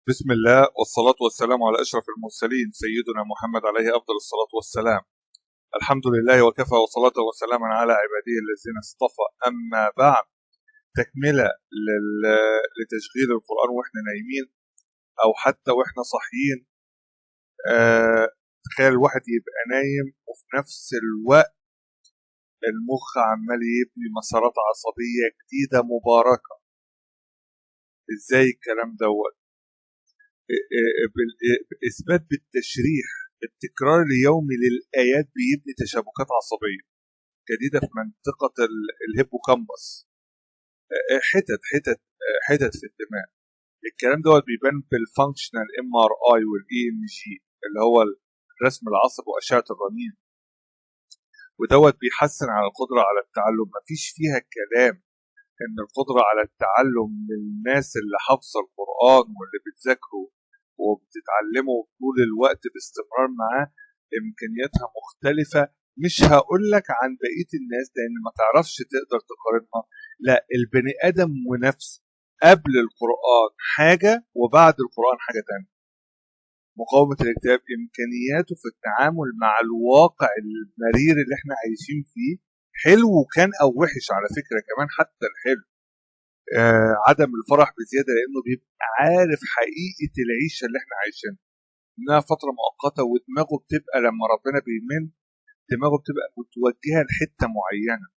بسم الله والصلاة والسلام على أشرف المرسلين سيدنا محمد عليه أفضل الصلاة والسلام. الحمد لله وكفى وصلاة وسلاما على عباده الذين اصطفى. أما بعد، تكملة لتشغيل القرآن وإحنا نايمين أو حتى وإحنا صاحيين. تخيل الواحد يبقى نايم وفي نفس الوقت المخ عمال يبني مسارات عصبية جديدة مباركة. إزاي الكلام دوت؟ إثبات بالتشريح. التكرار اليومي للآيات بيبني تشابكات عصبية جديدة في منطقة الهيبوكامبس، حتت في الدماغ. الكلام دوت بيبان بالفانكشنال MRI والEMG اللي هو الرسم العصبي وأشعة الرنين، ودوت بيحسن على القدرة على التعلم. مفيش فيها كلام إن القدرة على التعلم للناس اللي حافظة القرآن واللي بتذاكره وبتتعلمه طول الوقت باستمرار معاه إمكانياتها مختلفة. مش هقول لك عن بقية الناس لأن ما تعرفش تقدر تقارنها. لا، البني آدم ونفسه قبل القرآن حاجة وبعد القرآن حاجة تانية. مقاومة الاكتئاب إمكانياته في التعامل مع الواقع المرير اللي احنا عايشين فيه، حلو كان أو وحش على فكرة، كمان حتى الحلو. عدم الفرح بزيادة لأنه بيبقى عارف حقيقة العيشة اللي احنا عايشينها، إنها فترة مؤقتة، ودماغه بتبقى لما ربنا بيمن دماغه بتبقى متوجهة لحتة معينة.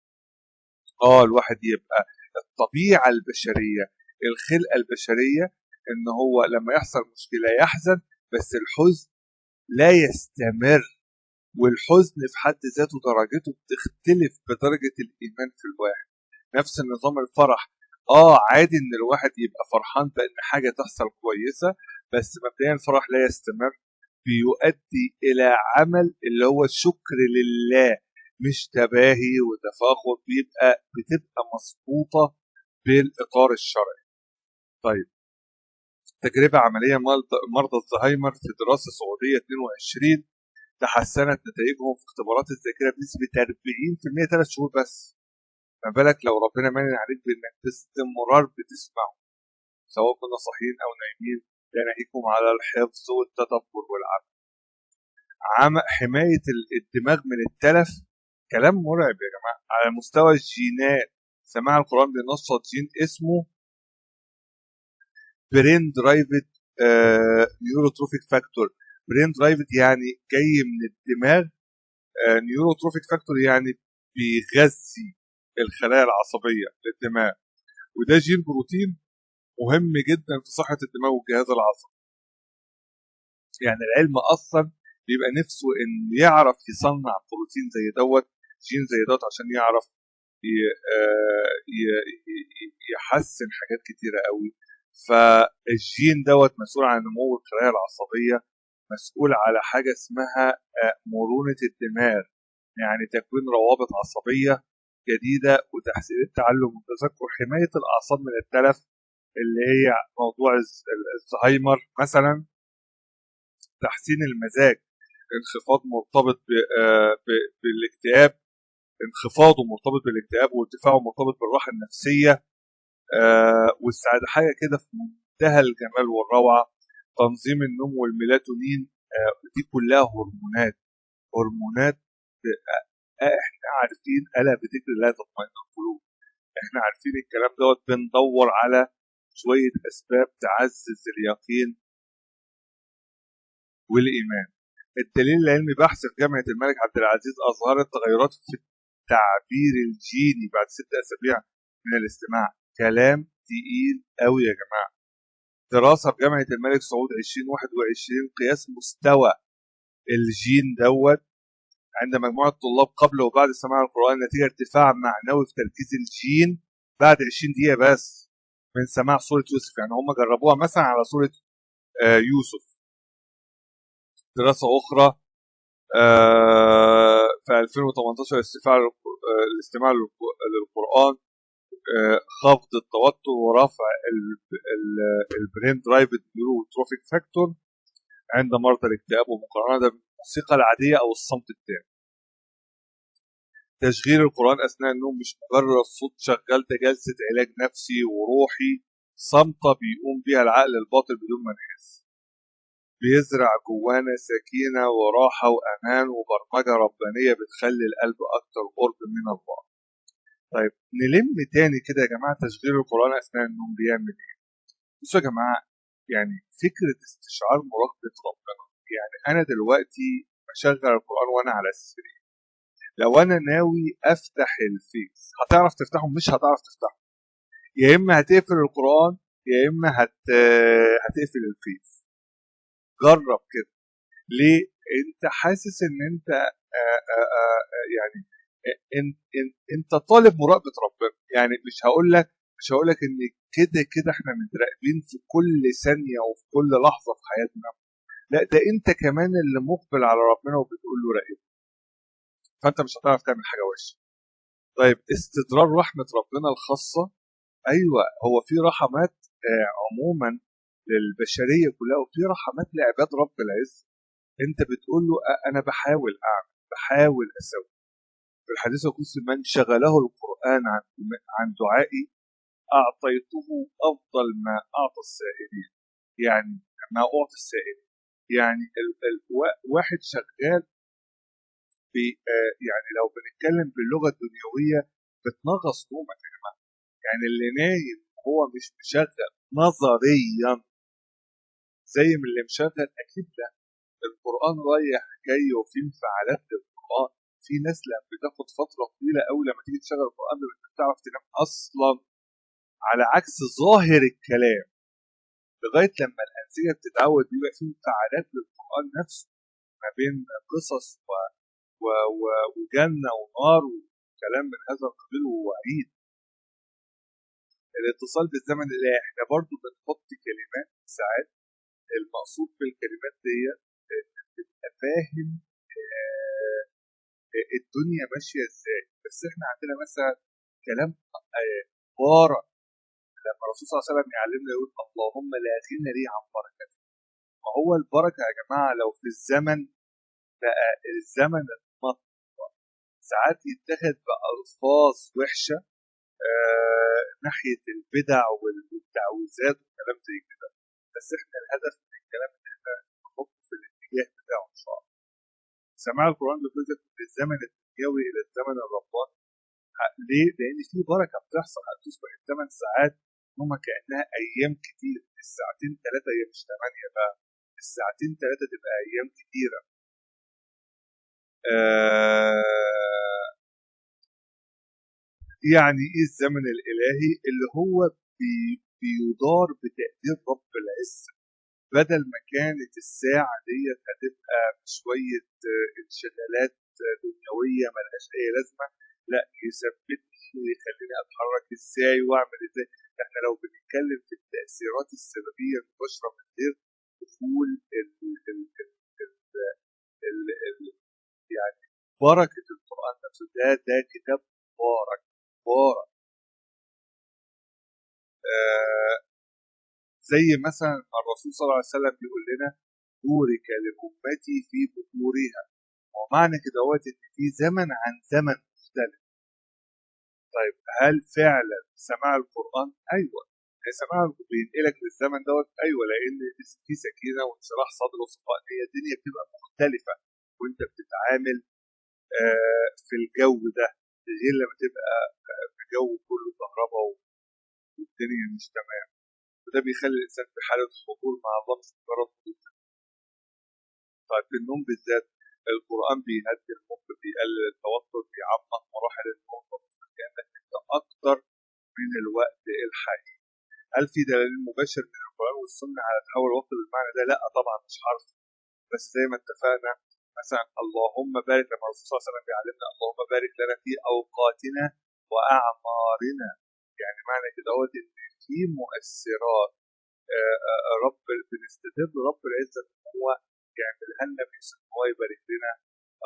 الواحد يبقى الطبيعة البشرية، الخلقة البشرية، إن هو لما يحصل مشكلة يحزن، بس الحزن لا يستمر. والحزن في حد ذاته درجته بتختلف بدرجة الإيمان في الواحد. نفس النظام الفرح، عادي ان الواحد يبقى فرحان بان حاجة تحصل كويسة، بس مبدئيا الفرح لا يستمر، بيؤدي الى عمل اللي هو الشكر لله، مش تباهي وتفاخر. بتبقى مظبوطة بالاطار الشرعي. طيب، تجربة عملية مرضى الزهايمر في دراسة سعودية 22 تحسنت نتائجهم في اختبارات الذاكرة بنسبة 40% 3 شهور بس. ما بالك لو ربنا منن عليك بانك باستمرار بتسمعه سواء كنا صاحيين او نايمين. يناهيكم على الحفظ والتدبر والعمل. حماية الدماغ من التلف، كلام مرعب يا جماعة. على مستوى الجينات، سماع القرآن بينشط جين اسمه برين درايفد نيوروتروفيك فاكتور. برين درايفد يعني جاي من الدماغ، نيوروتروفيك فاكتور يعني بيغذي الخلايا العصبية للدماغ، وده جين بروتين مهم جدا في صحة الدماغ والجهاز العصبي. يعني العلم أصلا بيبقى نفسه إن يعرف يصنع بروتين زي دوت، جين زي دوت، عشان يعرف يحسن حاجات كتيرة قوي. فالجين دوت مسؤول عن نمو الخلايا العصبية، مسؤول على حاجة اسمها مرونة الدماغ، يعني تكوين روابط عصبية جديدة وتحسين التعلم والتذكر. حماية الأعصاب من التلف اللي هي موضوع الزهايمر مثلا. تحسين المزاج، انخفاض مرتبط بالاكتئاب، انخفاضه مرتبط بالاكتئاب وارتفاعه مرتبط بالراحة النفسية والسعادة. حاجة كده في منتهى الجمال والروعة. تنظيم النوم والميلاتونين، دي كلها هرمونات. احنا عارفين ألا بذكر الله تطمئن القلوب. احنا عارفين الكلام دوت، بندور على شوية أسباب تعزز اليقين والإيمان. الدليل العلمي، بحث في جامعة الملك عبد العزيز أظهرت تغيرات في التعبير الجيني بعد 6 أسابيع من الاستماع. كلام تقيل قوي يا جماعة. دراسة في جامعة الملك سعود 2021 قياس مستوى الجين دوت عند مجموعة طلاب قبل وبعد سماع القرآن، نتيجة ارتفاع معنوي في تركيز الجين بعد 20 دقيقة بس من سماع سورة يوسف. يعني هم جربوها مثلا على سورة يوسف. دراسة أخرى في 2018 الاستماع للقرآن، خفض التوتر ورفع البرين درايفد نيوروتروفيك فاكتور عند مرضى الاكتئاب ومقارنة بالموسيقى العادية أو الصمت التام. تشغيل القرآن أثناء النوم مش مجرد صوت شغال، ده جلسة علاج نفسي وروحي صمتة بيقوم بيها العقل الباطن بدون ما نحس، بيزرع جوانا سكينة وراحة وأمان وبرمجة ربانية بتخلي القلب أكتر قرب من الله. طيب نلم تاني كده يا جماعة، تشغيل القرآن أثناء النوم بيعمل إيه؟ بصوا يا جماعة، يعني فكرة استشعار مراقبة ربنا. يعني أنا دلوقتي بشغل القرآن وأنا على السرير، لو أنا ناوي أفتح الفيس هتعرف تفتحه؟ مش هتعرف تفتحه، يا إما هتقفل القرآن يا إما هتقفل الفيس. جرب كده. ليه؟ أنت حاسس إن أنت يعني انت طالب مراقبه ربنا. يعني مش هقول لك ان كده كده احنا متراقبين في كل ثانيه وفي كل لحظه في حياتنا، لا ده انت كمان اللي مقبل على ربنا وبتقول له راقب، فانت مش هتعرف تعمل حاجه وحشه. طيب استدرار رحمه ربنا الخاصه، ايوه هو في رحمات عموما للبشريه كلها، وفي رحمات لعباد رب العز. انت بتقول له انا بحاول اعمل، بحاول اسوي. في الحديث القدسي من شغله القرآن عن دعائي أعطيته أفضل ما أعطى السائلين. يعني ما أعطي السائلين، يعني واحد شغال يعني لو بنتكلم باللغة الدنيوية بتنغص نومك يا جماعة. يعني اللي نايم هو مش مشغل نظريا زي من اللي مشغل، أكيد لا. القرآن رايح جاي وفي انفعالات للقرآن. في ناس لما بتاخد فترة طويلة قوي لما تيجي تشغل القرآن مش بتعرف تنام أصلا، على عكس ظاهر الكلام. لغاية لما الأنسجة بتتعود بيبقى في انفعالات للقرآن نفسه ما بين قصص و... و... وجنة ونار وكلام من هذا القبيل ووعيد. الاتصال بالزمن الإلهي، احنا برضو بنحط كلمات ساعات، المقصود بالكلمات دي تبقى فاهم الدنيا ماشيه ازاي. بس احنا عندنا مثلا كلام بارك، لما الرسول صلى الله عليه وسلم يعلمنا يقول اللهم لا غنى لي عن بركتك. ما هو البركه يا جماعه لو في الزمن بقى الزمن المطر ساعات يتخذ بألفاظ وحشه ناحيه البدع والتعويذات وكلام زي كده. بس احنا الهدف من الكلام ان احنا نحطه في الاتجاه بتاعه ان شاء الله. سماع القرآن بيخرجك من الزمن الدنيوي إلى الزمن الرباني. ليه؟ لأن في بركة بتحصل، هتصبح الثمان ساعات هما كأنها أيام كتير. الساعتين ثلاثة هي مش ثمانية بقى، الساعتين ثلاثة تبقى أيام كتيرة. يعني إيه الزمن الإلهي؟ اللي هو بيدار بتقدير رب العزة. بدل ما كانت الساعة ديت هتبقى شوية انشغالات دنيوية ملهاش أي لازمة، لا يثبتني ويخليني أتحرك إزاي وأعمل إزاي. إحنا لو بنتكلم في التأثيرات السببية المباشرة من غير دخول يعني بركة القرآن نفسه، ده كتاب مبارك مبارك. زي مثلا الرسول صلى الله عليه وسلم بيقول لنا بورك لأمتي في بكورها، ومعنى كده هو ان في زمن عن زمن مختلف. طيب هل فعلا سماع القرآن؟ ايوه، سماع بينقلك للزمن دوت، ايوه، لان في سكينه وانشراح صدر وصفاء نيه، الدنيا بتبقى مختلفه وانت بتتعامل في الجو ده، غير لما تبقى في جو كله كهرباء والدنيا مش تمام. وده بيخلي الانسان في حاله حضور مع الله مش مجرد حضور. طيب في النوم بالذات القرآن بيهدي المخ، بيقلل التوتر، بيعمق مراحل النوم، كأنك انت أكتر من الوقت الحقيقي. هل في دليل مباشر من القرآن والسنة على تحول الوقت بالمعنى ده؟ لا طبعا مش حرف، بس زي ما اتفقنا مثلا اللهم بارك، لما الرسول صلى الله عليه وسلم بيعلمنا اللهم بارك لنا في أوقاتنا وأعمارنا. يعني معنى كده هو إن في مؤثرات رب بنستدر رب العزة إن هو يعملها لنا بحيث إن هو يبارك لنا.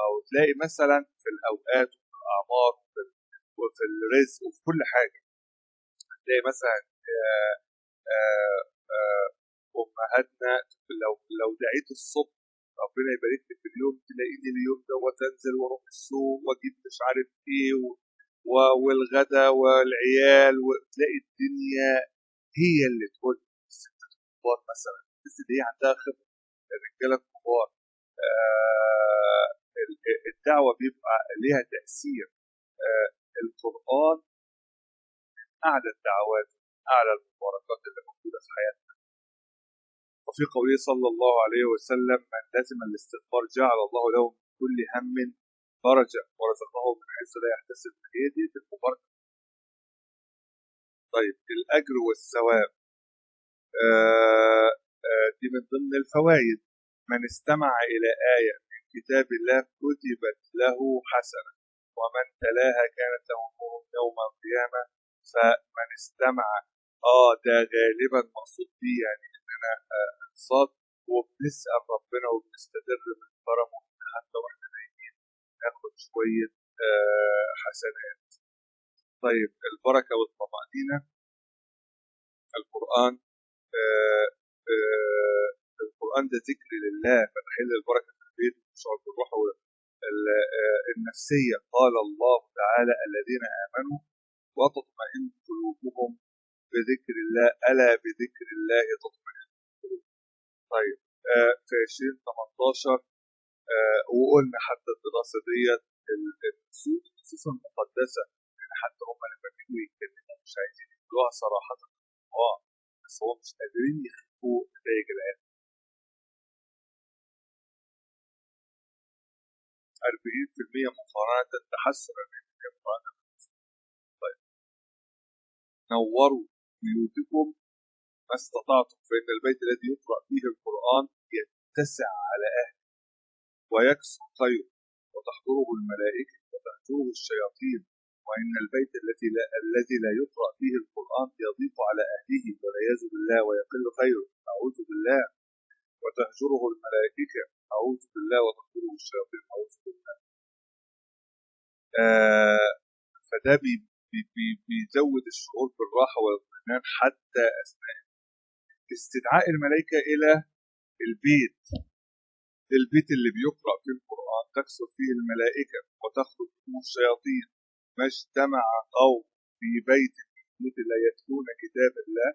أو تلاقي مثلا في الأوقات وفي الأعمار وفي الرزق وفي كل حاجة. تلاقي مثلا أمهاتنا لو دعيت الصبح ربنا يبارك لي في اليوم، تلاقيني اليوم ده وتنزل واروح السوق واجيب مش عارف ايه والغدا والعيال، وتلاقي الدنيا هي اللي تقول الستات الكبار مثلا، الناس اللي هي عندها خبره، الرجاله الكبار. الدعوه بيبقى ليها تاثير. القران اعلى الدعوات، اعلى المباركات اللي موجوده في حياتنا. وفي قوله صلى الله عليه وسلم: من لزم الاستغفار جعل الله له من كل هم فرجا ورزقه من حيث لا يحتسب. هي دي المباركه. طيب الاجر والثواب، دي من ضمن الفوائد. من استمع الى ايه من كتاب الله كتبت له حسنه، ومن تلاها كانت له نور يوم القيامه. فمن استمع، ده غالبا مقصود بيه يعني اننا انصات وبنسال ربنا وبنستدر من كرمه حتى واحنا نايمين ناخد شويه حسنات. طيب البركه والطمانينه، القران القران ده ذكر لله فتحل البركه في البيت وشعور بالروح النفسيه. قال الله تعالى: الذين امنوا وتطمئن قلوبهم بذكر الله، الا بذكر الله تطمئن القلوب. طيب في 2018 وقلنا حتى الدراسه ديت النصوص المقدسه، حتى هم لما بيجوا يتكلموا مش عايزين يقولوها صراحه، بس هو مش قادرين يخفوا نتائج الآن. 40% مقارنة تحسنا مقارنة. طيب نوروا بيوتكم ما استطعتم، فإن البيت الذي يقرأ فيه القرآن يتسع على أهله ويكسر خير وتحضره الملائكة وتهجره الشياطين، وإن البيت الذي لا يقرأ فيه القرآن يضيق على أهله والعياذ بالله ويقل خيره، أعوذ بالله، وتهجره الملائكة، أعوذ بالله، وتهجره الشياطين، أعوذ بالله. فده بيزود الشعور بالراحة والاطمئنان حتى أثناء استدعاء الملائكة إلى البيت اللي بيقرأ فيه القرآن تكثر فيه الملائكة وتخرج فيه الشياطين. ما اجتمع قوم في بيت من بيوت لا يتلون كتاب الله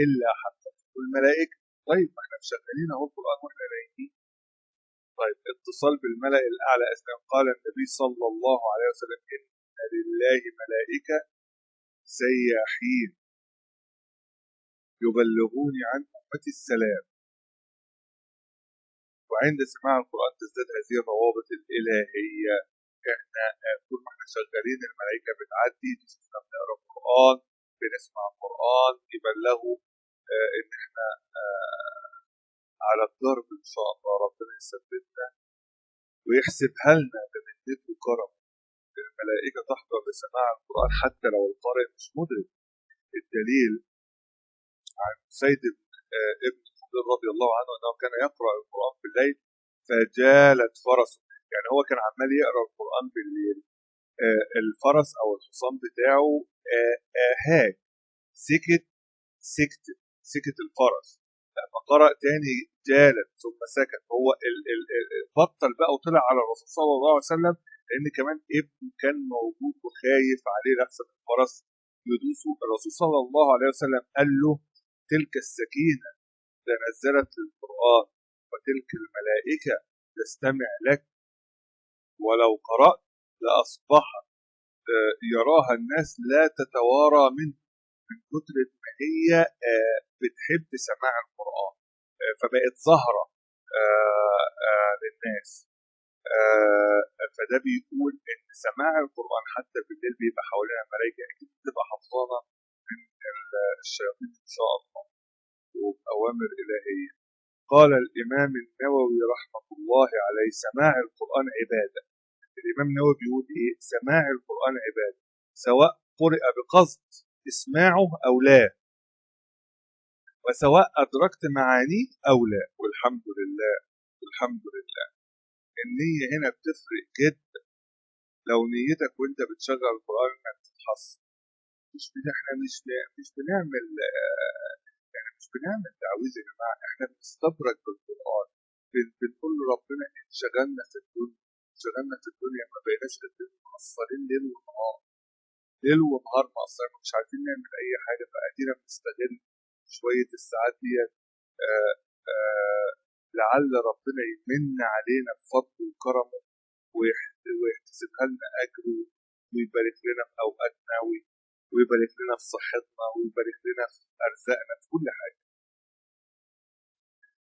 إلا حفتهم الملائكة. طيب ما احنا مشغلين اهو القرآن واحنا نايمين. طيب اتصال بالملأ الأعلى أثناء قال النبي صلى الله عليه وسلم: إن لله ملائكة سياحين يبلغون عن أمتي السلام. وعند سماع القرآن تزداد هذه الروابط الإلهية. احنا طول ما احنا شغالين الملائكة بتعدي تشوفنا بنقرا القرآن، بنسمع القرآن، يبلغوا ان احنا على الضرب ان شاء الله. ربنا يثبتنا ويحسبها لنا بمنته وكرمه. الملائكة تحضر لسماع القرآن حتى لو القارئ مش مدرك. الدليل عن سيد ابن خضير رضي الله عنه انه كان يقرأ القرآن في الليل فجالت فرسه. يعني هو كان عمال يقرأ القرآن بالليل، الفرس او الحصان بتاعه هاج، سكت الفرس. لما قرأ تاني جالت ثم سكت. هو بطل بقى وطلع على الرسول صلى الله عليه وسلم، لان كمان ابنه كان موجود وخايف عليه لحسن الفرس يدوسه. الرسول صلى الله عليه وسلم قال له: تلك السكينة تنزلت للقرآن وتلك الملائكة تستمع لك، ولو قرأت لأصبحت يراها الناس لا تتوارى منه من كتر ما هي بتحب سماع القرآن، فبقت ظاهرة للناس. فده بيقول ان سماع القرآن حتى بالليل بيبقى حوالينا ملائكة اكيد بتبقى حفظانة من الشياطين ان شاء الله وبأوامر إلهية. قال الإمام النووي رحمة الله عليه: سماع القرآن عبادة. الإمام النووي بيقول إيه؟ سماع القرآن عبادة، سواء قرئ بقصد اسماعه أو لا، وسواء أدركت معانيه أو لا. والحمد لله، والحمد لله. النية هنا بتفرق جدا. لو نيتك وانت بتشغل القرآن انك تتحصن، احنا مش بنعمل يعني مش بنعمل تعويذ يا جماعة، احنا بنستبرك بالقرآن. بنقول لربنا انشغلنا في الدنيا ما بقيناش مقصرين ليل ونهار مقصرين مش عارفين نعمل اي حاجة، فقادرين بنستغل شويه الساعات دي آه، لعل ربنا يمن علينا بفضله وكرمه ويحتسبها لنا اجر، ويبارك لنا في اوقاتنا، ويبارك لنا في صحتنا، ويبارك لنا في ارزاقنا، في كل حاجه.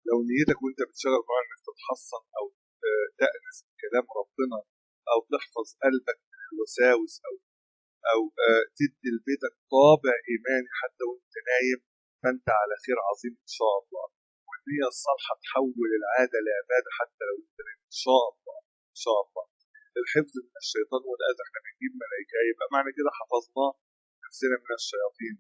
لو نيتك وانت بتشتغل بقى انك تتحصن او تأنس بكلام ربنا، او تحفظ قلبك من الوساوس، او تدي لبيتك طابع ايماني حتى وانت نايم، فانت على خير عظيم ان شاء الله. والنية الصالحة تحول العادة لعبادة حتى لو انت نايم ان شاء الله. ان شاء الله. الحفظ من الشيطان والأذى، احنا بنجيب ملائكة، يبقى معنى كده حفظناه نفسنا من الشياطين.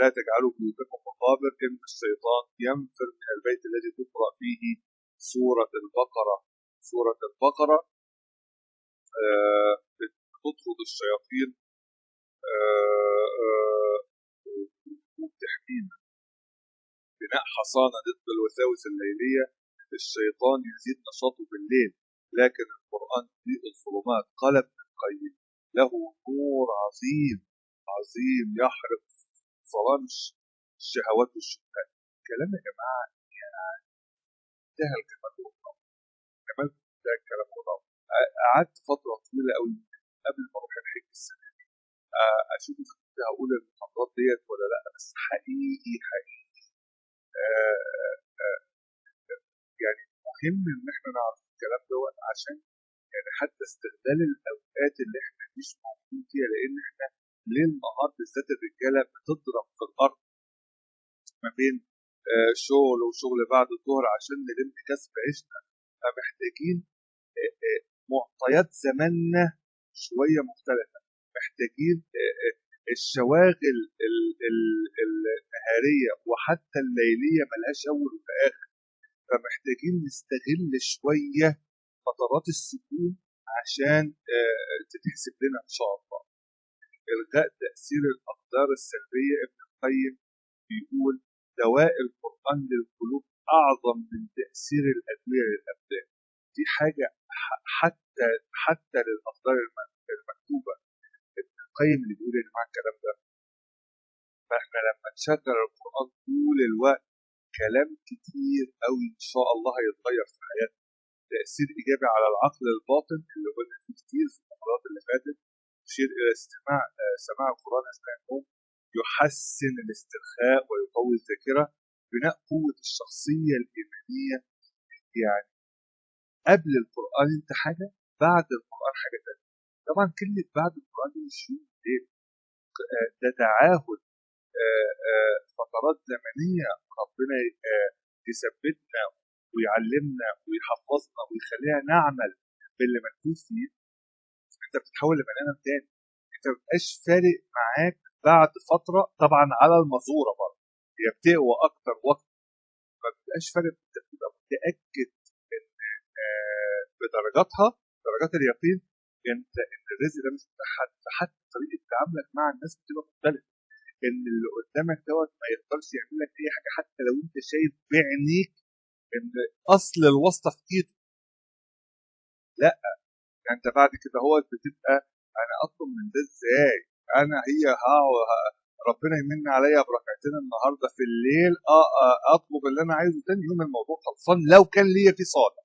لا تجعلوا بيوتكم مقابر، إن الشيطان ينفر من البيت الذي تقرأ فيه سورة البقرة. سورة البقرة بتطرد الشياطين وبتحمينا. بناء حصانة ضد الوساوس الليلية. الشيطان يزيد نشاطه بالليل، لكن القرآن يضيء الظلمات. قال ابن القيم: له نور عظيم عظيم يحرق ظلام الشهوات والشبهات. كلام يا جماعة انتهى الجمال والروعة. جمال في انتهى الكلام والروعة. قعدت فترة طويلة قوي قبل ما اروح الحج السنة دي اشوف اذا كنت هقول المحاضرات ديت ولا لا، بس حقيقي يعني مهم ان احنا نعرف الكلام دوت، عشان يعني حتى استغلال الاوقات اللي احنا مش موجودين فيها، لان احنا ليل نهار بالذات الرجاله بتضرب في الارض ما بين شغل وشغل بعد الظهر عشان نلم كسب عيشنا. فمحتاجين معطيات زماننا شويه مختلفه. محتاجين الشواغل النهاريه وحتى الليليه ملهاش اول واخر. فمحتاجين نستغل شويه فترات السكون عشان تتحسب لنا ان شاء الله. الغاء تاثير الاقدار السلبيه. ابن القيم بيقول: دواء القران للقلوب اعظم من تاثير الادويه للابدان. دي حاجه حتى للاقدار المكتوبه. ابن القيم اللي بيقول يا جماعه الكلام ده. فاحنا لما نشغل القران طول الوقت كلام كتير قوي ان شاء الله هيتغير في حياتنا. تأثير إيجابي على العقل الباطن اللي قلنا فيه كتير في المحاضرات اللي فاتت. يشير إلى سماع القرآن أثناء النوم. يحسن الاسترخاء ويقوي الذاكرة. بناء قوة الشخصية الإيمانية. يعني قبل القرآن أنت حاجة، بعد القرآن حاجة تانية. طبعا كلمة بعد القرآن دي مش يوم ليل، ده تعاهد فترات زمنية ربنا يثبتنا ويعلمنا ويحفظنا ويخلينا نعمل باللي مكتوب فيه. انت بتتحول لبني ادم تاني. انت ما بتبقاش فارق معاك بعد فتره، طبعا على المزوره برضه هي بتقوى اكتر وقت. ما بتبقاش فارق، انت بتبقى متاكد ان بدرجاتها، درجات اليقين، ان الرزق ده مش بتاع حد. فحتى طريقه تعاملك مع الناس بتبقى مختلفه. ان اللي قدامك دوت ما يقدرش يعمل لك اي حاجه حتى لو انت شايف بعينيك ان اصل الواسطه في ايده. لا، انت بعد كده هو بتبقى انا اطلب من ده ازاي؟ انا ربنا يمن عليا بركعتين النهارده في الليل، اطلب اللي انا عايزه تاني يوم الموضوع خلصان. لو كان ليا في صالح،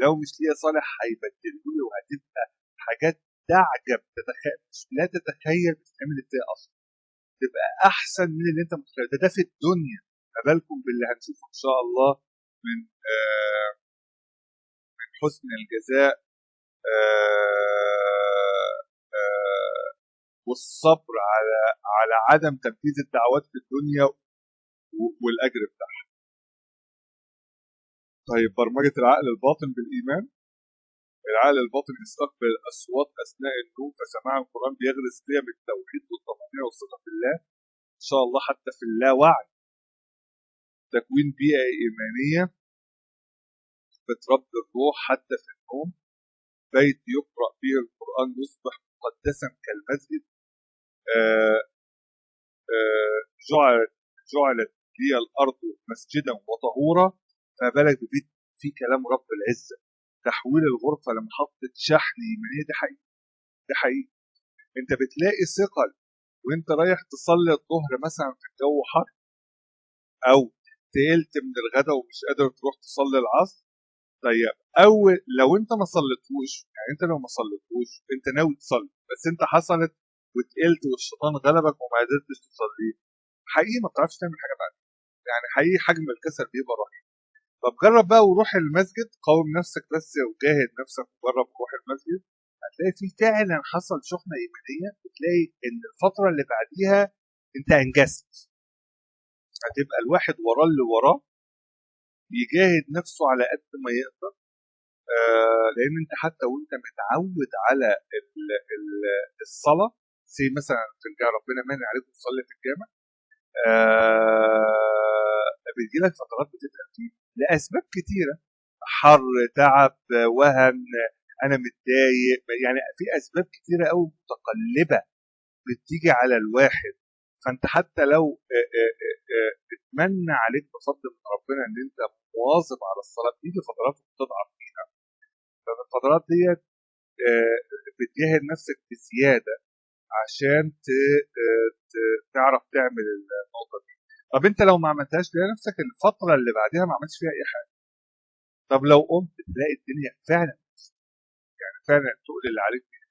لو مش ليا صالح هيبدله لي، وهتبقى حاجات تعجب لا تتخيل بتتعمل ازاي اصلا. تبقى احسن من اللي انت متخيل. ده في الدنيا، ما بالكم باللي هنشوفه ان شاء الله من من حسن الجزاء والصبر على عدم تنفيذ الدعوات في الدنيا والاجر بتاعها. طيب، برمجه العقل الباطن بالايمان. العقل الباطن يستقبل الاصوات اثناء النوم، فسماع القران بيغرس قيم التوحيد والطمانينه والثقه في الله ان شاء الله حتى في اللاوعي. تكوين بيئه ايمانيه بتربي الروح حتى في النوم. بيت يقرا فيه القران يصبح مقدسا كالمسجد. جعلت لي الارض مسجدا وطهورا، فبالك ببيت في كلام رب العزه. تحويل الغرفه لمحطه شحن ايمانيه. ده حقيقي، ده حقيقي. انت بتلاقي ثقل وانت رايح تصلي الظهر مثلا في الجو حر، او تقلت من الغداء ومش قادر تروح تصلي العصر. طيب لو انت ما صليتوش، يعني انت لو ما صليتوش انت ناوي تصلي بس انت حصلت وتقلت والشيطان غلبك وما قدرتش تصلي، حقيقي ما بتعرفش تعمل حاجه بعد، يعني حقيقي حجم الكسل بيبقى رهيب. طب جرب بقى وروح المسجد، قاوم نفسك بس وجاهد نفسك وجرب وروح المسجد، هتلاقي في فعلا حصل شحنه ايمانيه، وتلاقي ان الفتره اللي بعديها انت انجزت. هتبقى الواحد وراه اللي وراه بيجاهد نفسه على قد ما يقدر. لان انت حتى وانت متعود على الصلاه، زي مثلا في الجامع ربنا مانع عليكم تصلي في الجامع، بيجي لك فترات بتتقل فيه لاسباب كتيره، حر، تعب، وهن، انا متضايق، يعني في اسباب كتيره قوي متقلبه بتيجي على الواحد. فانت حتى لو اتمنى عليك بفضل من ربنا ان انت مواظب على الصلاه، بتيجي فترات بتضعف فيها، فالفترات ديت بتجاهد نفسك بزياده عشان تعرف تعمل النقطه دي. طب انت لو ما عملتهاش تلاقي نفسك الفتره اللي بعدها ما عملتش فيها اي حاجه. طب لو قمت تلاقي الدنيا فعلا، يعني فعلا تقول اللي عليك فيه.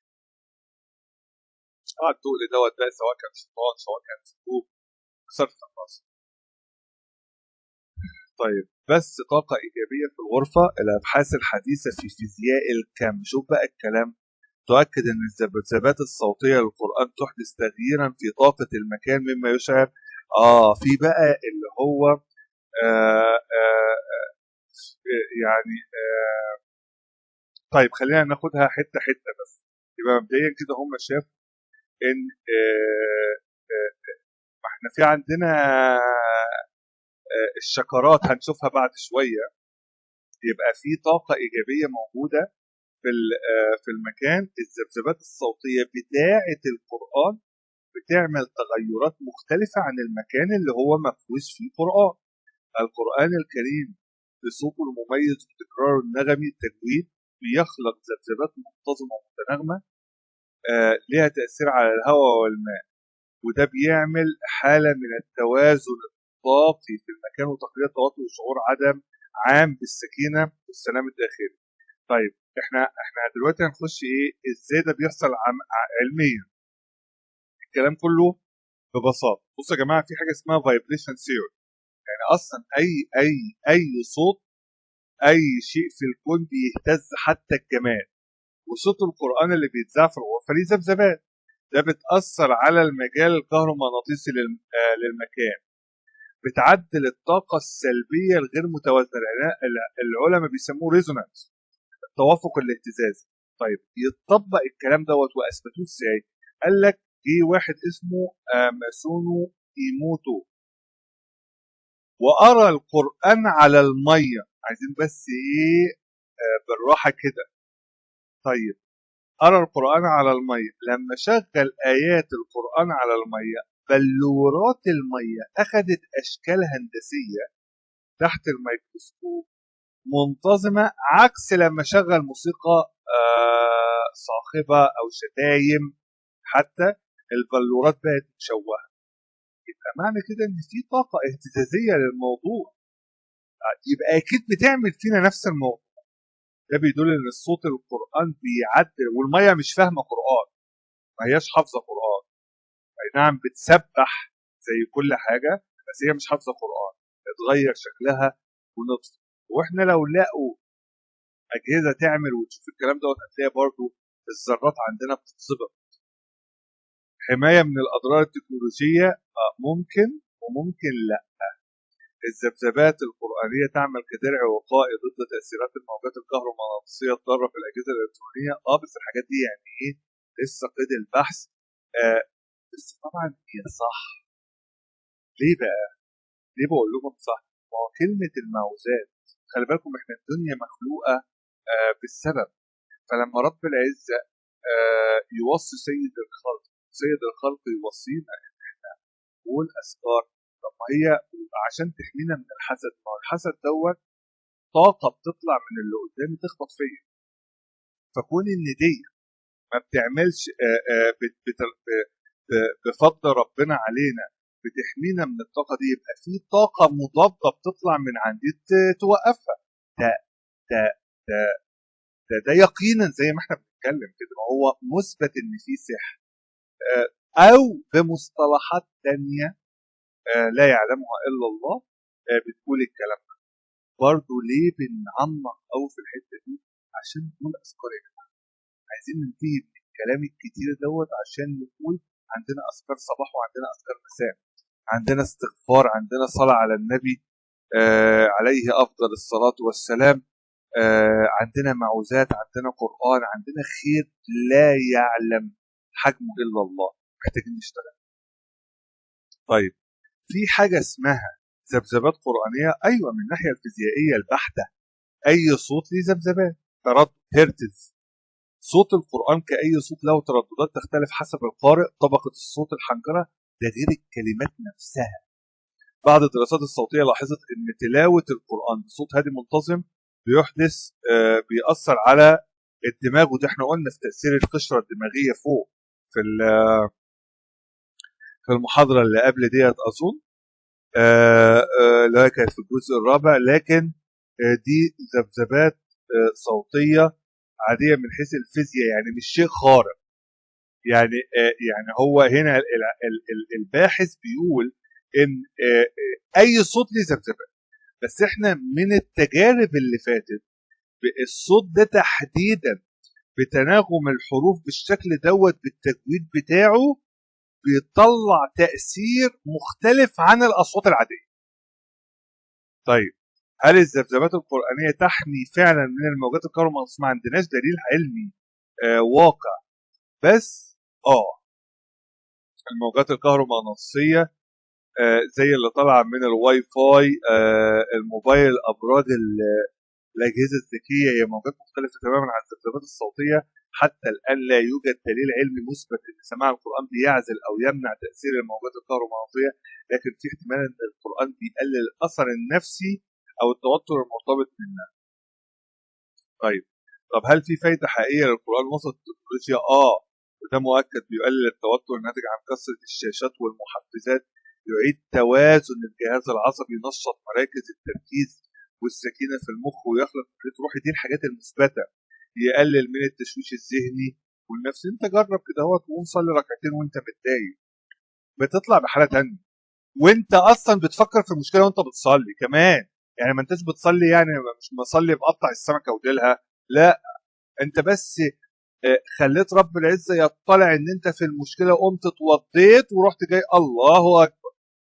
التقل دوت بقى سواء كان شيطان سواء كان سلوك بصرف النظر. طيب بس طاقة إيجابية في الغرفة. الأبحاث الحديثة في فيزياء الكم، شوف بقى الكلام، تؤكد أن الذبذبات الصوتية للقرآن تحدث تغييرا في طاقة المكان مما يشعر في بقى اللي هو يعني طيب خلينا ناخدها حتة حتة بس. يبقى مبدئيا كده هم شافوا ان ما احنا في عندنا الشكرات هنشوفها بعد شويه، يبقى في طاقه ايجابيه موجوده في المكان. الذبذبات الصوتيه بتاعه القران بتعمل تغيرات مختلفه عن المكان اللي هو ما فيهوش فيه قران. القران الكريم بصوته المميز وتكراره النغمي التجويد بيخلق ذبذبات منتظمه ومتناغمه لها تاثير على الهواء والماء، وده بيعمل حاله من التوازن الطاقي في المكان وتقليل التوتر وشعور عدم عام بالسكينه والسلام الداخلي. طيب احنا دلوقتي هنخش ازاي ده بيحصل علميا. الكلام كله ببساطه، بصوا يا جماعه، في حاجه اسمها فايبريشن ثيوري. يعني اصلا اي صوت، اي شيء في الكون بيهتز حتى الجماد، وصوت القران اللي بيتذاع في الغرفه ليه ذبذبات، ده بتاثر على المجال الكهرومغناطيسي للمكان، بتعدل الطاقة السلبية الغير متوازنة. العلماء بيسموه ريزونانس، التوافق الاهتزازي. طيب يتطبق الكلام دوت واثبتوه ازاي؟ قال لك جه واحد اسمه ماسونو ايموتو وقرا القرآن على المية. عايزين بس بالراحة كده. طيب قرا القرآن على المية، لما شغل آيات القرآن على المية بلورات المية أخذت أشكال هندسية تحت الميكروسكوب منتظمة، عكس لما شغل موسيقى صاخبة أو شتايم، حتى البلورات بقت مشوهة. يبقى معنى كده إن في طاقة اهتزازية للموضوع، يبقى أكيد بتعمل فينا نفس الموضوع. ده بيدل إن الصوت القرآن بيعدل، والمية مش فاهمة قرآن، ما هياش حافظة قرآن. أي نعم بتسبح زي كل حاجة، بس هي مش حافظة قرآن، اتغير شكلها ونطفي. واحنا لو لقوا اجهزه تعمل وتشوف الكلام دوت هتلاقي برضو الذرات عندنا بتتصبغ. حمايه من الاضرار التكنولوجيه ممكن وممكن لا. الذبذبات القرانيه تعمل كدرع وقائي ضد تاثيرات الموجات الكهرومغناطيسيه الضاره في الاجهزه الالكترونيه. بس الحاجات دي يعني لسه قيد البحث. بس طبعا هي صح. ليه بقى؟ ليه بقول لكم صح؟ ما هو كلمه المعوذات، خلي بالكم احنا الدنيا مخلوقه بالسبب. فلما رب العزة يوصي سيد الخلق يوصينا ان احنا نقول اذكار. طب ما هي عشان تحمينا من الحسد، ما هو الحسد دوت طاقة بتطلع من اللي قدامي تخبط فيا. فكون ان دي ما بتعملش بفضل ربنا علينا بتحمينا من الطاقه دي، يبقى في طاقه مضاده بتطلع من عندي توقفها. ده ده ده ده يقينا زي ما احنا بنتكلم كده، هو مثبت ان في سحر، او بمصطلحات تانية لا يعلمها الا الله بتقول الكلام ده. برضه ليه بنعمق قوي في الحته دي؟ عشان نقول اذكار يا جماعه. عايزين ننتهي من الكلام الكتير دوت عشان نقول عندنا اذكار صباح وعندنا اذكار مساء، عندنا استغفار، عندنا صلاه على النبي عليه افضل الصلاه والسلام، عندنا معوذات، عندنا قران، عندنا خير لا يعلم حجمه الا الله، محتاجين نشتغل. طيب في حاجه اسمها ذبذبات قرانيه، ايوه، من الناحيه الفيزيائيه البحته اي صوت ليه ذبذبات، تردد هرتز. صوت القران كاي صوت له ترددات تختلف حسب القارئ، طبقه الصوت، الحنجره، ده غير الكلمات نفسها. بعض الدراسات الصوتيه لاحظت ان تلاوه القران بصوت هادي منتظم بيحدث بيأثر على الدماغ، وده احنا قلنا في تأثير القشره الدماغيه فوق في المحاضره اللي قبل ديت اظن، اللي هي كانت في الجزء الرابع. لكن دي ذبذبات صوتيه عاديه من حيث الفيزياء، يعني مش شيء خارق. يعني هو هنا الباحث بيقول ان اي صوت ليه ذبذبات، بس احنا من التجارب اللي فاتت الصوت ده تحديدا بتناغم الحروف بالشكل دوت بالتجويد بتاعه بيطلع تأثير مختلف عن الأصوات العادية. طيب هل الذبذبات القرآنية تحمي فعلا من الموجات الكهرومغناطيسية؟ ما عندناش دليل علمي واقع، بس الموجات الكهرومغناطيسية زي اللي طالعة من الواي فاي، الموبايل، أبراج الأجهزة الذكية، هي موجات مختلفة تماما عن الذبذبات الصوتية. حتى الآن لا يوجد دليل علمي مثبت أن سماع القرآن بيعزل أو يمنع تأثير الموجات الكهرومغناطيسية، لكن في احتمال أن القرآن بيقلل الأثر النفسي أو التوتر المرتبط منها. طب هل في فايدة حقيقية للقرآن وسط التكنولوجيا؟ وده مؤكد، بيقلل التوتر الناتج عن كثرة الشاشات والمحفزات، يعيد توازن الجهاز العصبي، ينشط مراكز التركيز والسكينة في المخ، ويخلق روحي. دي الحاجات المثبتة. يقلل من التشويش الذهني والنفسي. انت جرب كده، هو تقوم صلي ركعتين وانت متضايق بتطلع بحالة تانية، وانت اصلا بتفكر في المشكلة وانت بتصلي كمان. يعني ما انتش بتصلي يعني مش مصلي بقطع السمكة وديلها، لا، انت بس خليت رب العزة يطلع ان انت في المشكلة، قمت اتوضيت ورحت جاي الله اكبر،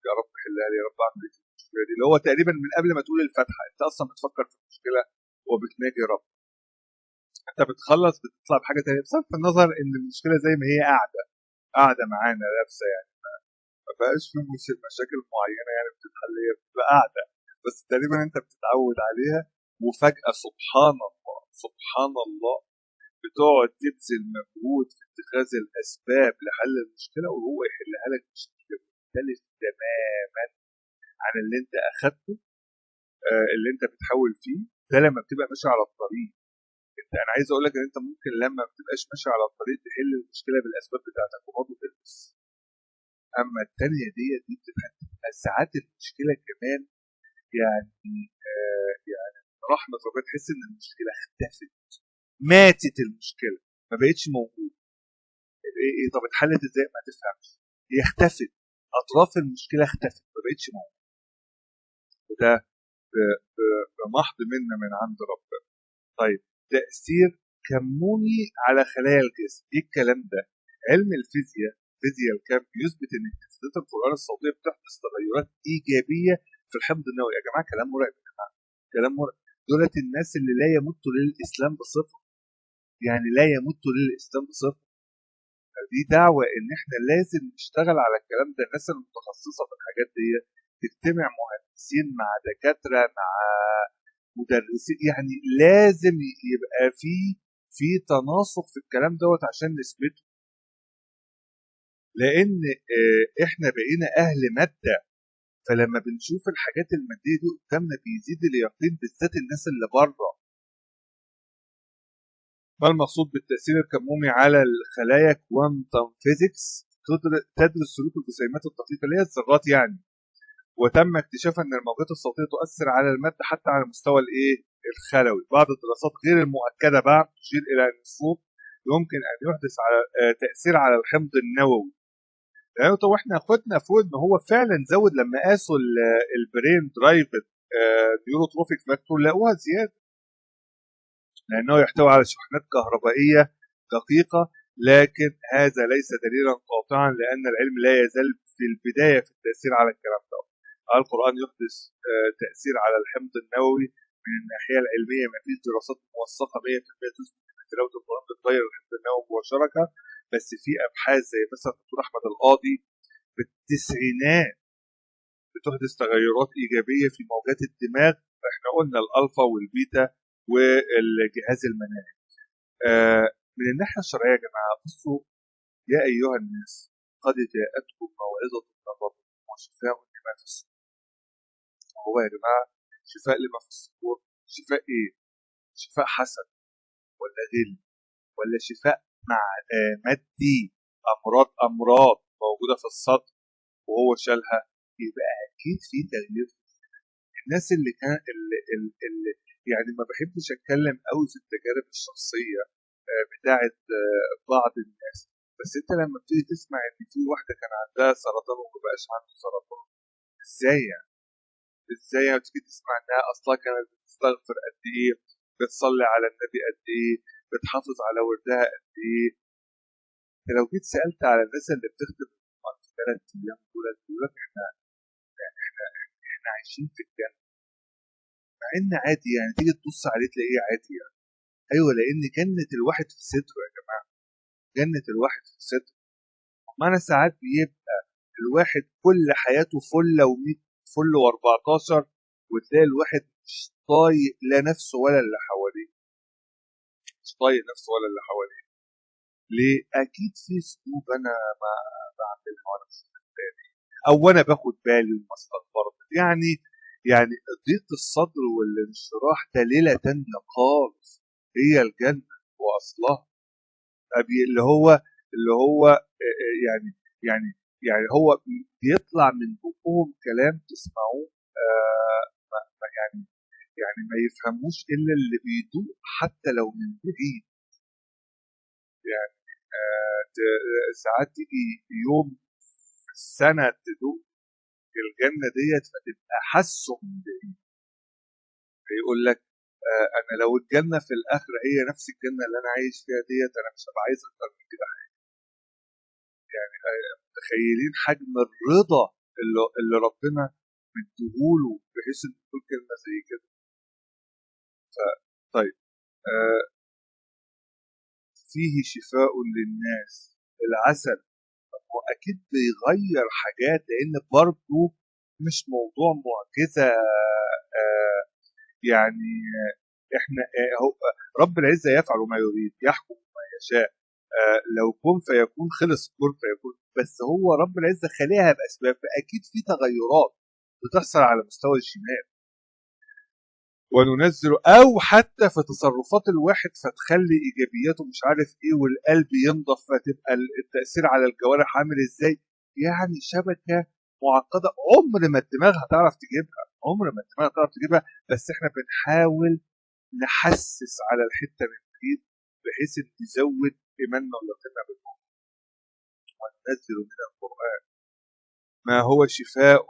يا رب حلها لي، يا رب اعمل ايه في المشكلة دي، اللي هو تقريبا من قبل ما تقول الفاتحة انت اصلا بتفكر في المشكلة وبتناجي رب. انت بتخلص بتطلع بحاجة تانية، بصرف النظر ان المشكلة زي ما هي قاعدة معانا لابسة، يعني ما بقاش في مشاكل معينة يعني بتتحل، هي بتبقى قاعدة بس تقريبا انت بتتعود عليها، وفجأة سبحان الله سبحان الله بتقعد تبذل مجهود في اتخاذ الاسباب لحل المشكله وهو يحلها لك بشكل مختلف تماما عن اللي انت اخدته، اللي انت بتحاول فيه. ده لما بتبقى ماشي على الطريق. انا عايز اقول لك ان انت ممكن لما ما بتبقاش ماشي على الطريق تحل المشكله بالاسباب بتاعتك وبرضه تلبس. اما الثانيه دي بتبقى ساعات المشكله كمان يعني يعني رحمه ربنا، تحس ان المشكله اختفت، ماتت المشكله، ما بقتش موجوده. ايه طب اتحلت ازاي؟ ما تفهمش، هي اختفت، اطراف المشكله اختفت، ما بقتش موجوده. وده بمحض منا من عند ربنا. طيب تاثير كموني على خلايا الجسم، ايه الكلام ده؟ علم فيزياء الكم بيثبت ان اهتزازات القرآن الصوتيه بتحدث تغيرات ايجابيه في الحمض النووي. يا جماعه كلام مرعب، يا جماعه كلام مرعب. دولت الناس اللي لا يمت للاسلام بصفه، يعني لا يمت للاسلام بصفه. دي دعوة ان احنا لازم نشتغل على الكلام ده. الناس المتخصصة في الحاجات دي تجتمع مهندسين مع دكاترة مع مدرسين، يعني لازم يبقى في تناسق في الكلام دوت عشان نثبته. لان احنا بقينا اهل مادة، فلما بنشوف الحاجات المادية دي قدامنا بيزيد اليقين، بالذات الناس اللي بره. ما المقصود بالتأثير الكمومي على الخلايا؟ كوانتم فيزيكس، تدرس سلوك الجسيمات الدقيقة اللي هي الذرات يعني. وتم اكتشاف ان الموجات الصوتية تؤثر على المادة حتى على المستوى الخلوي. بعض الدراسات غير المؤكدة بعد تشير الى ان الصوت يمكن ان يحدث على تأثير على الحمض النووي. يعني طب احنا خدنا فوق ان هو فعلا زود لما قاسوا البرين درايفد نيوروتروفيك فاكتور لقوها زياده، لانه يحتوي على شحنات كهربائيه دقيقه، لكن هذا ليس دليلا قاطعا لان العلم لا يزال في البدايه في التاثير على الكلام ده. القران يحدث تاثير على الحمض النووي من الناحيه العلميه، ما فيش دراسات موثقه 100% تثبت ان تلاوه القران بتغير الحمض النووي مباشره، بس في ابحاث زي مثلا الدكتور احمد القاضي في التسعينات بتحدث تغيرات ايجابيه في موجات الدماغ. احنا قلنا الالفا والبيتا والجهاز المناعي. من الناحيه الشرعيه يا جماعه، بصوا يا ايها الناس قد جاءتكم موعظه من ربكم وشفاء لما في الصدور. هو يا جماعه شفاء لما في الصدور، شفاء ايه؟ شفاء حسن ولا غل ولا شفاء مع مادي؟ امراض موجوده في الصدر وهو شالها، يبقى اكيد في تغيير. الناس اللي كان اللي يعني ما بحبش اتكلم قوي في التجارب الشخصيه بتاعه بعض الناس، بس انت لما بتيجي تسمع ان في واحده كان عندها سرطان وما بقاش عنده سرطان، ازاي يعني؟ ازاي تيجي تسمع انها اصلا كانت بتستغفر قد ايه، بتصلي على النبي قد ايه، بتحافظ على وردها قد ايه؟ انت لو جيت سالت على الناس اللي بتخدم في 3 ايام دول يقول لك احنا عايشين في الجنه، مع ان عادي يعني تيجي تبص عليه تلاقيه عادي يعني. ايوه، لان جنه الواحد في صدره يا جماعه، جنه الواحد في صدره. ما انا ساعات بيبقى الواحد كل حياته فله و100 فل و14، وتلاقي الواحد مش طايق لا نفسه ولا اللي حواليه، مش طايق نفسه ولا اللي حواليه. ليه؟ اكيد في سلوك انا ما بعملها وانا مش بالي، او انا باخد بالي وما استغفرت يعني ضيق الصدر والانشراح ده ليله تانيه خالص، هي الجنه واصلها. اللي هو يعني هو بيطلع من بقهم كلام تسمعوه يعني ما يفهموش الا اللي بيدوق حتى لو من بعيد. يعني ساعات تيجي يوم في السنه تدوق الجنه ديت فتبقى حاسه من بعيد. يقول لك انا لو الجنه في الاخره هي نفس الجنه اللي انا عايش فيها ديت، انا مش هبقى عايز اكتر من كده حاجه. يعني متخيلين حجم الرضا اللي ربنا مديهوله بحيث ان تقول كلمه زي كده. طيب فيه شفاء للناس، العسل هو اكيد بيغير حاجات، لان برضه مش موضوع معجزه يعني احنا هو رب العزه يفعل ما يريد، يحكم ما يشاء. لو كن فيكون خلص كن فيكون، بس هو رب العزه خليها باسباب، فاكيد في تغيرات بتحصل على مستوى الجينات وننزل، او حتى في تصرفات الواحد فتخلي ايجابياته مش عارف ايه، والقلب ينضف فتبقى التاثير على الجوارح عامل ازاي. يعني شبكه معقده عمر ما الدماغ هتعرف تجيبها، عمر ما الدماغ هتعرف تجيبها، بس احنا بنحاول نحسس على الحته من بعيد بحيث ان تزود ايماننا ويقيننا بالله. وننزل من القران ما هو شفاء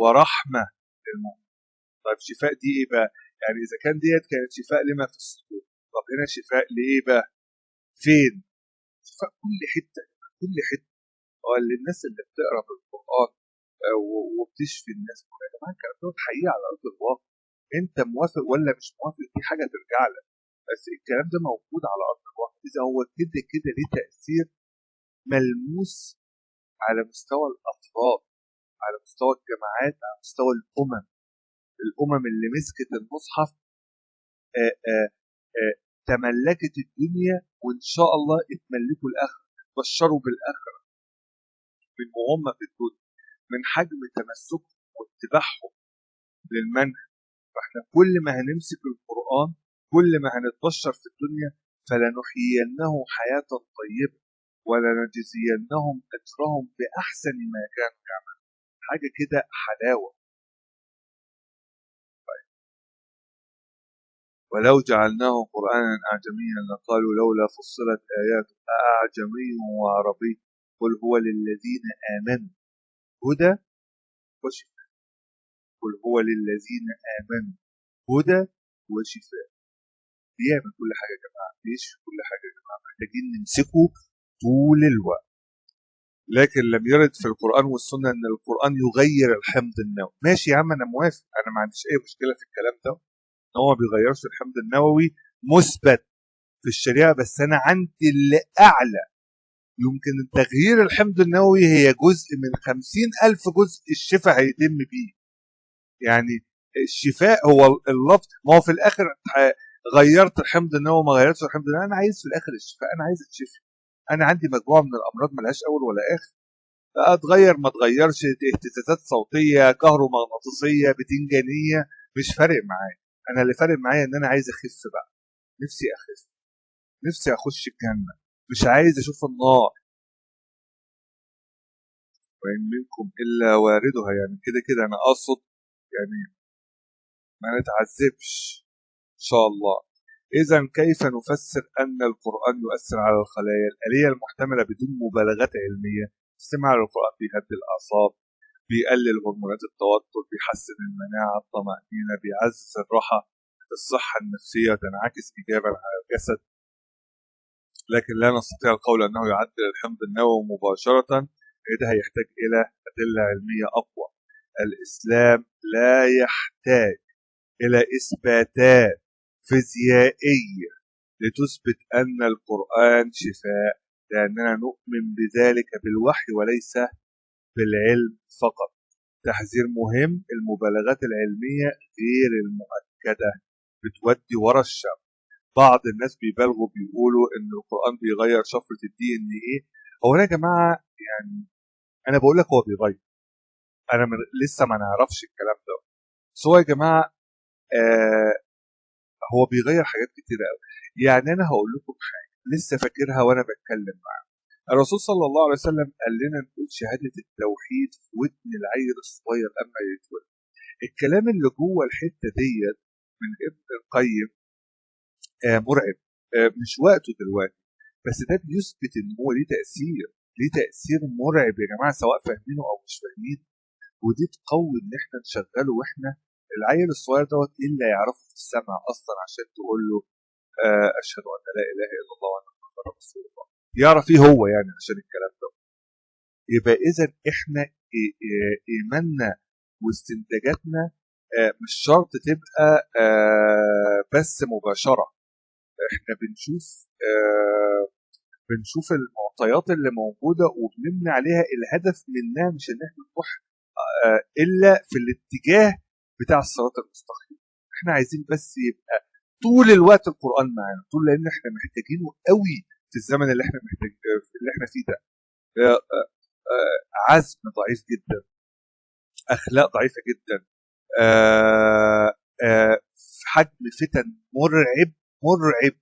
ورحمه للمؤمنين. طيب شفاء دي ايه بقى؟ يعني اذا كان ديت كانت شفاء لما في الصدور، طب هنا شفاء لايه بقى؟ فين؟ شفاء كل حته، كل حته. للناس اللي بتقرا في القران وبتشفي الناس، يا جماعه الكلام ده حقيقي على ارض الواقع. انت موافق ولا مش موافق دي حاجه ترجع لك، بس الكلام ده موجود على ارض الواقع. اذا هو كده كده ليه تاثير ملموس على مستوى الافراد، على مستوى الجماعات، على مستوى الامم اللي مسكت المصحف تملكت الدنيا، وان شاء الله اتملكوا الاخره، بشروا بالاخره من وهم في الدنيا، من حجم تمسكهم واتباعهم للمنهج. فاحنا كل ما هنمسك القران كل ما هنتبشر في الدنيا، فلنحيينه حياه طيبه ولنجزينهم أجرهم بأحسن ما كانوا يعملون. حاجة كده حلاوة. ولو جعلناه قرآنا أعجميا لقالوا لولا فصلت آياته أعجمي وعربي قل هو للذين آمنوا هدى وشفاء. قل هو للذين آمنوا هدى وشفاء. بيعمل كل حاجة يا جماعة، بيشفي كل حاجة يا جماعة، محتاجين نمسكه طول الوقت. لكن لم يرد في القرآن والسنة أن القرآن يغير الحمض النووي. ماشي يا عم، أنا موافق، أنا ما عنديش أي مشكلة في الكلام ده، إن هو ما بيغيرش الحمض النووي مثبت في الشريعة، بس أنا عندي اللي أعلى يمكن تغيير الحمض النووي هي جزء من 50,000 جزء الشفاء هيتم بيه. يعني الشفاء هو اللفظ، ما هو في الآخر غيرت الحمض النووي ما غيرتش الحمض النووي، أنا عايز في الآخر الشفاء، أنا عايز أتشفي. أنا عندي مجموعة من الأمراض ملهاش أول ولا آخر، اتغير ما اتغيرش، اهتزازات صوتيه، كهرومغناطيسيه، بتنجانيه، مش فارق معايا. انا اللي فارق معايا ان انا عايز اخف بقى، نفسي اخف، نفسي اخش الجنه، مش عايز اشوف النار. وان منكم الا واردها، يعني كده كده انا اقصد يعني ما نتعذبش ان شاء الله. اذا كيف نفسر ان القران يؤثر على الخلايا الاليه المحتمله بدون مبالغات علميه؟ استماع للقران بيهدي الاعصاب، بيقلل هرمونات التوتر، بيحسن المناعة، الطمأنينة، بيعزز الراحة، الصحة النفسية تنعكس إيجابا على الجسد. لكن لا نستطيع القول أنه يعدل الحمض النووي مباشرة، ده هيحتاج إلى أدلة علمية أقوى. الإسلام لا يحتاج إلى إثباتات فيزيائية لتثبت أن القرآن شفاء، لأننا نؤمن بذلك بالوحي وليس بالعلم فقط. تحذير مهم: المبالغات العلمية غير المؤكدة بتودي ورا الشمس. بعض الناس بيبالغوا بيقولوا ان القرآن بيغير شفرة الدي ان ايه. هو انا يا جماعة يعني انا بقول لك هو بيغير، انا لسه ما نعرفش الكلام ده، بس هو يا جماعة آه هو بيغير حاجات كتيرة قوي. يعني انا هقول لكم حاجة لسه فاكرها وانا بتكلم معاه. الرسول صلى الله عليه وسلم قال لنا نقول شهادة التوحيد في ودن العيل الصغير اما يتولد. الكلام اللي جوه الحته ديت من ابن القيم مرعب، مش وقته دلوقتي، بس ده بيثبت ان هو ليه تاثير، ليه تاثير مرعب يا جماعه سواء فاهمينه او مش فاهمين. ودي تقوي ان احنا نشغله، واحنا العيل الصغير دوت ايه اللي يعرفه في السمع اصلا عشان تقول له اشهد ان لا اله الا الله وان محمدا رسول الله، يعرف ايه هو يعني عشان الكلام ده. يبقى اذا احنا ايماننا واستنتاجاتنا مش شرط تبقى بس مباشرة. احنا بنشوف المعطيات اللي موجودة وبنبني عليها. الهدف منها مش ان احنا نروح الا في الاتجاه بتاع الصراط المستقيم. احنا عايزين بس يبقى طول الوقت القرآن معانا، طول، لان احنا محتاجينه قوي في الزمن اللي احنا محتاج اللي احنا فيه ده. عزم ضعيف جدا، اخلاق ضعيفة جدا، حجم فتن مرعب، مرعب،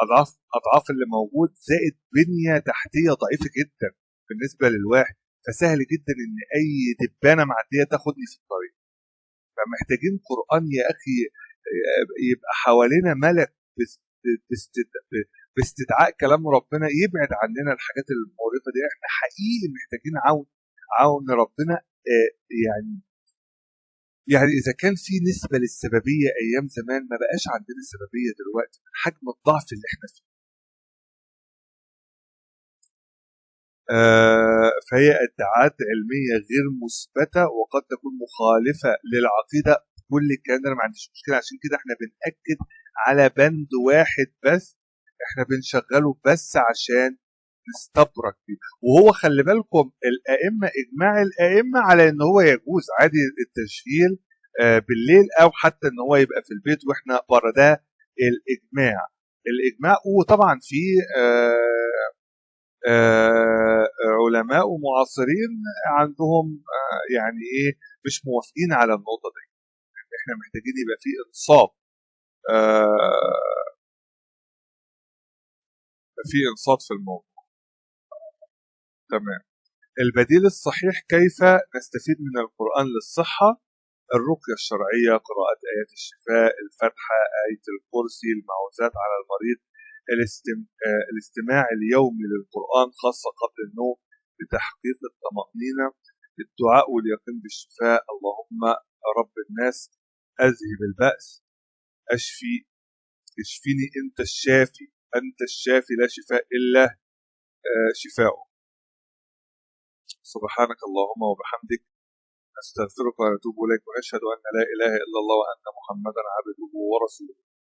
اضعاف اضعاف اللي موجود، زائد بنيه تحتيه ضعيفه جدا بالنسبه للواحد، فسهل جدا ان اي دبانه معديه تاخدني في الطريق. فمحتاجين قران يا اخي يبقى حوالينا ملك باستدعاء كلام ربنا يبعد عننا الحاجات المقرفه دي. احنا حقيقي محتاجين عون ربنا. يعني إذا كان في نسبة للسببية أيام زمان، ما بقاش عندنا سببية دلوقتي من حجم الضعف اللي احنا فيه. فهي ادعاءات علمية غير مثبتة وقد تكون مخالفة للعقيدة. كل الكلام ده أنا ما عنديش مشكلة، عشان كده احنا بنأكد على بند واحد بس، احنا بنشغله بس عشان نستبرك فيه. وهو خلي بالكم الأئمة، إجماع الأئمة على إن هو يجوز عادي التشغيل بالليل، او حتى ان هو يبقى في البيت واحنا بره، ده الاجماع. وطبعا في علماء ومعاصرين عندهم يعني ايه مش موافقين على النقطه دي. احنا محتاجين يبقى في انصاف، في انصاف في الموضوع. تمام. البديل الصحيح: كيف نستفيد من القرآن للصحة؟ الرقية الشرعية، قراءة آيات الشفاء، الفاتحة، آية الكرسي، المعوذات على المريض، الاستماع اليومي للقرآن خاصة قبل النوم لتحقيق الطمأنينة، الدعاء واليقين بالشفاء: اللهم رب الناس أذهب البأس، اشفيني أنت الشافي، أنت الشافي لا شفاء إلا شفاؤك. سبحانك اللهم وبحمدك، أستغفرك وأتوب إليك، وأشهد أن لا إله إلا الله وأن محمدا عبده ورسوله.